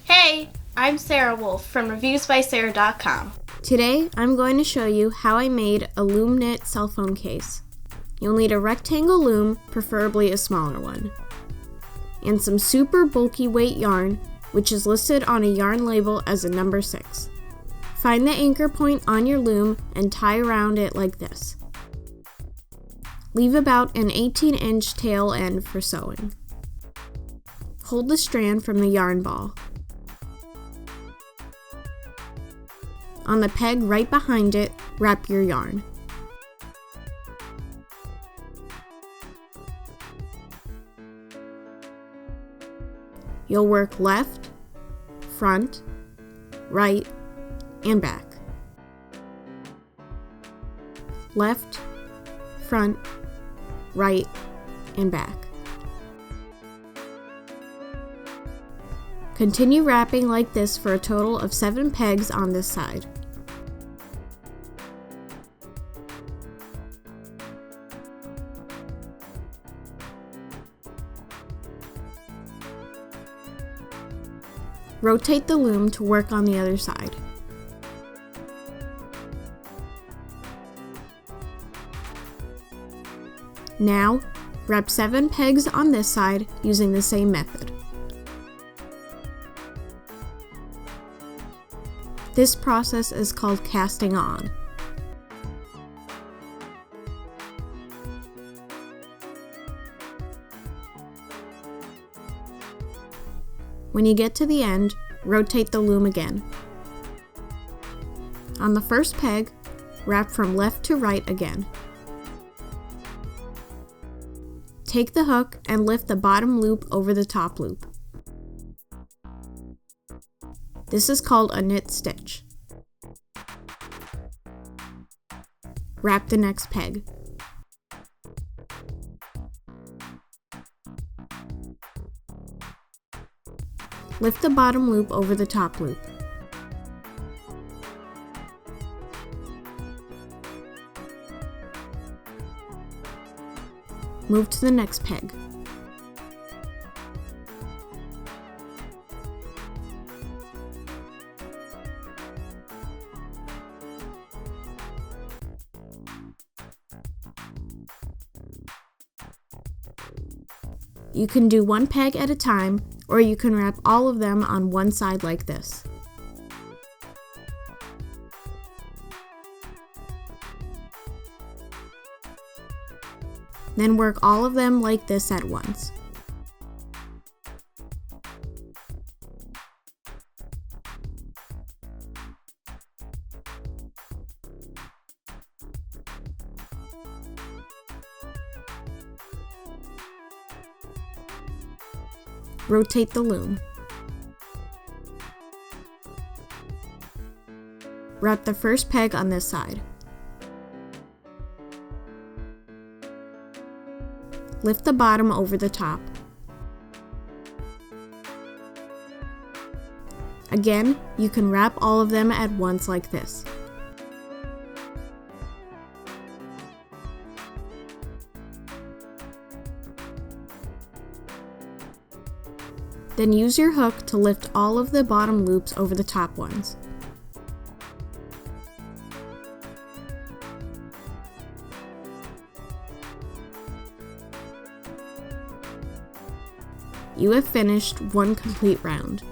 Hey, I'm Sarah Wolf from reviewsbysarah.com. Today, I'm going to show you how I made a Loom knit cell phone case. You'll need a rectangle loom, preferably a smaller one, and some super bulky weight yarn, which is listed on a yarn label as a number 6. Find the anchor point on your loom and tie around it like this. Leave about an 18-inch tail end for sewing. Hold the strand from the yarn ball. On the peg right behind it, wrap your yarn. You'll work left, front, right, and back. Left, front, right, and back. Continue wrapping like this for a total of 7 pegs on this side. Rotate the loom to work on the other side. Now, wrap 7 pegs on this side using the same method. This process is called casting on. When you get to the end, rotate the loom again. On the first peg, wrap from left to right again. Take the hook and lift the bottom loop over the top loop. This is called a knit stitch. Wrap the next peg. Lift the bottom loop over the top loop. Move to the next peg. You can do one peg at a time, or you can wrap all of them on one side like this. Then work all of them like this at once. Rotate the loom. Wrap the first peg on this side. Lift the bottom over the top. Again, you can wrap all of them at once like this. Then use your hook to lift all of the bottom loops over the top ones. You have finished one complete round.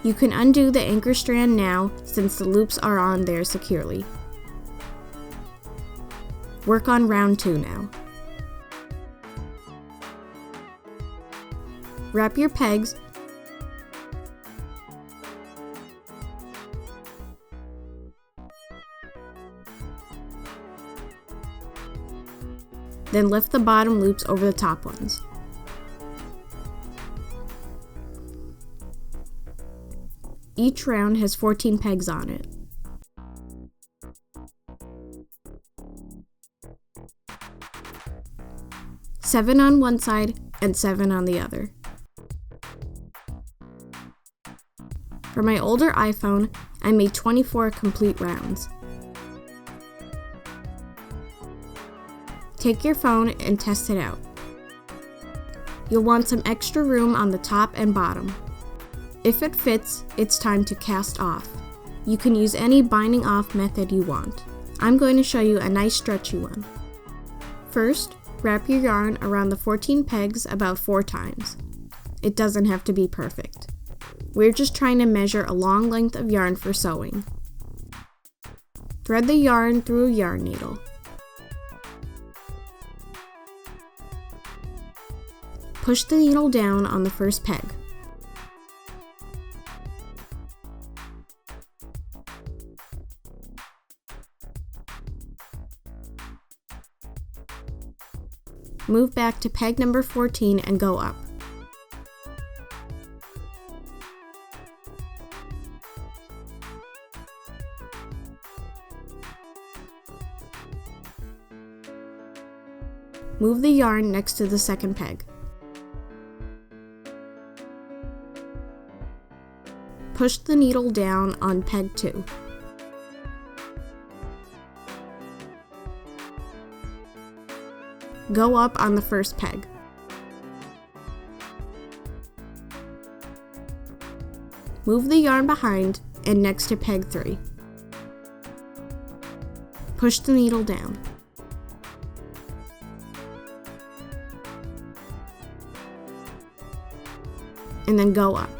You can undo the anchor strand now since the loops are on there securely. Work on round 2 now. Wrap your pegs then lift the bottom loops over the top ones. Each round has 14 pegs on it. Seven on one side and 7 on the other. For my older iPhone, I made 24 complete rounds. Take your phone and test it out. You'll want some extra room on the top and bottom. If it fits, it's time to cast off. You can use any binding off method you want. I'm going to show you a nice stretchy one. First, wrap your yarn around the 14 pegs about 4 times. It doesn't have to be perfect. We're just trying to measure a long length of yarn for sewing. Thread the yarn through a yarn needle. Push the needle down on the first peg. Move back to peg number 14 and go up. Move the yarn next to the second peg. Push the needle down on peg 2. Go up on the first peg. Move the yarn behind and next to peg 3. Push the needle down. And then go up.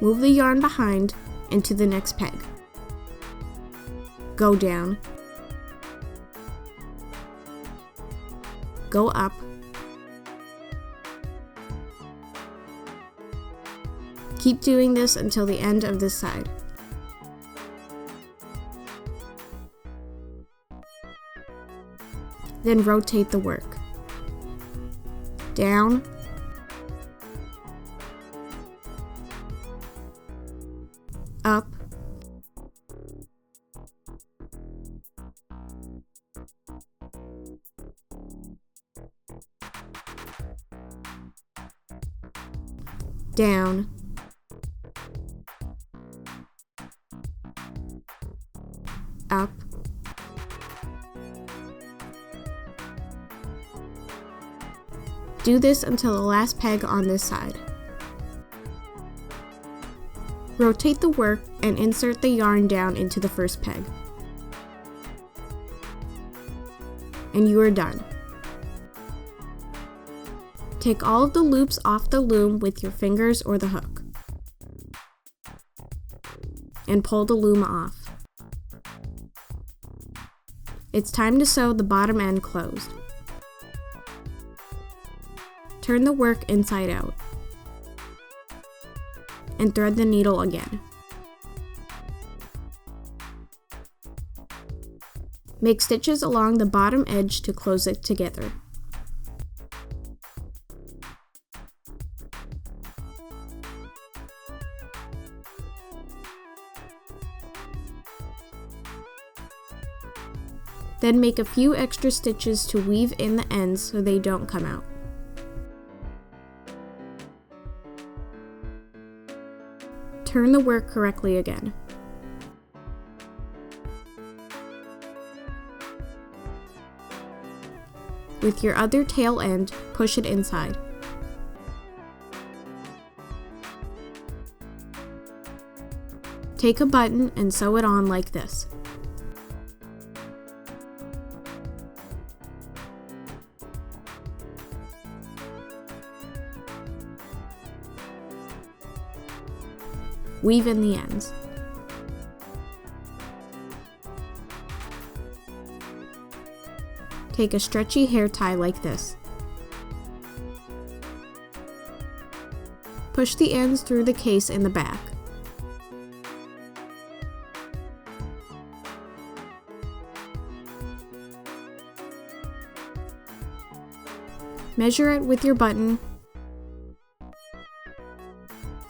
Move the yarn behind into the next peg. Go down. Go up. Keep doing this until the end of this side. Then rotate the work. Down. Up. Down. Up. Do this until the last peg on this side. Rotate the work and insert the yarn down into the first peg. And you are done. Take all of the loops off the loom with your fingers or the hook. And pull the loom off. It's time to sew the bottom end closed. Turn the work inside out. And thread the needle again. Make stitches along the bottom edge to close it together. Then make a few extra stitches to weave in the ends so they don't come out. Turn the work correctly again. With your other tail end, push it inside. Take a button and sew it on like this. Weave in the ends. Take a stretchy hair tie like this. Push the ends through the case in the back. Measure it with your button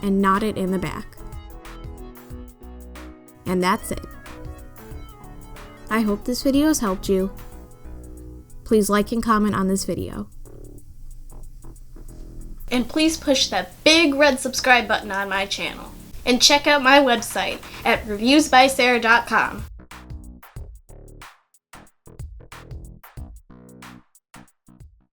and knot it in the back. And that's it. I hope this video has helped you. Please like and comment on this video. And please push that big red subscribe button on my channel. And check out my website at reviewsbysarah.com.